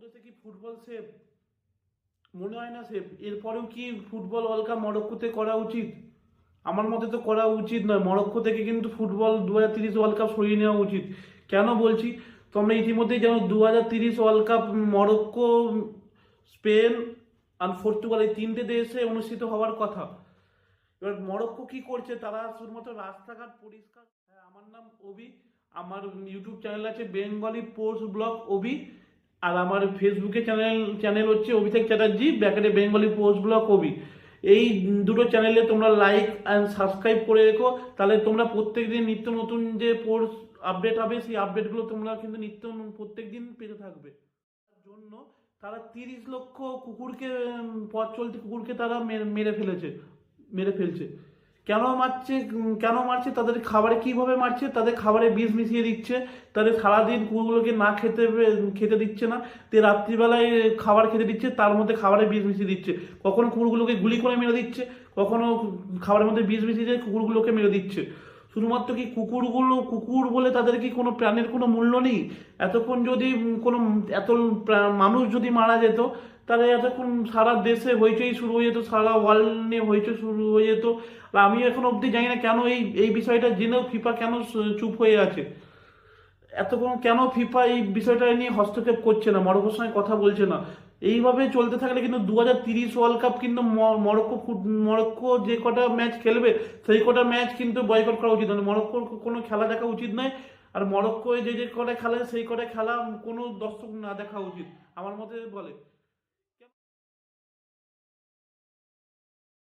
বাংলাদেশে কি football safe? মনে হয় না সেফ। এরপরেও কি ফুটবল ওয়ার্ল্ড কাপ মরক্কোতে করা উচিত? আমার মতে তো করা উচিত নয়। মরক্কো থেকে কিন্তু ফুটবল 2030 ওয়ার্ল্ড কাপ সরিয়ে নেওয়া উচিত। কেন বলছি? তোমরা ইতিমধ্যেই জানো 2030 ওয়ার্ল্ড কাপ মরক্কো, স্পেন আর পর্তুগাল এই তিনটে দেশে অনুষ্ঠিত হওয়ার কথা। এবার মরক্কো কি করছে? তারা শুধুমাত্র রাস্তাঘাট পরিষ্কার। হ্যাঁ, আমার নাম অভি। আমার ইউটিউব চ্যানেল আছে বেঙ্গলি পোস্ট ব্লগ অভি। আর আমার ফেসবুকে চ্যানেল হচ্ছে অভিষেক চ্যাটার্জি ব্যাকেটে বেঙ্গলি পোস্ট ব্লগ অভি। এই দুটো চ্যানেলে তোমরা লাইক অ্যান্ড সাবস্ক্রাইব করে রেখো, তাহলে তোমরা প্রত্যেকদিন নিত্য নতুন যে পোস্ট আপডেট হবে সেই আপডেটগুলো তোমরা কিন্তু প্রত্যেক দিন পেতে থাকবে। তার জন্য তারা 30 লক্ষ কুকুরকে, পথ চলতি কুকুরকে তারা মেরে ফেলছে। কেন মারছে? তাদের খাবারে কিভাবে মারছে? তাদের খাবারে বিষ মিশিয়ে দিচ্ছে। তাদের সারাদিন কুকুরগুলোকে না খেতে দিচ্ছে না। রাত্রিবেলায় খাবার খেতে দিচ্ছে, তার মধ্যে খাবারে বিষ মিশিয়ে দিচ্ছে। কখনো কুকুরগুলোকে গুলি করে মেরে দিচ্ছে, কখনো খাবারের মধ্যে বিষ মিশিয়ে দিয়ে কুকুরগুলোকে মেরে দিচ্ছে। শুধুমাত্র কি কুকুর বলে তাদের কি কোনো প্রাণের কোনো মূল্য নেই? এতক্ষণ যদি কোনো এত মানুষ যদি মারা যেত, তাহলে এতক্ষণ সারা দেশে হইচই শুরু হয়ে যেত, সারা ওয়ার্ল্ড নিয়ে হইচই শুরু হয়ে যেত। আর আমি এখন অবধি জানি না কেন এই বিষয়টা জেনেও ফিফা কেন চুপ হয়ে আছে। এতক্ষণ কেন ফিফা এই বিষয়টা নিয়ে হস্তক্ষেপ করছে না, মরক্কোর সঙ্গে কথা বলছে না? এইভাবে চলতে থাকলে কিন্তু 2030 ওয়ার্ল্ড কাপ কিন্তু মরক্কো যে কটা ম্যাচ খেলবে সেই কটা ম্যাচ কিন্তু বয়কট করা উচিত নয়। মরক্কোর কোনো খেলা দেখা উচিত নয়। আর মরক্কো যে কটা খেলা সেই কটা খেলা কোনো দর্শক না দেখা উচিত আমার মতে বলে।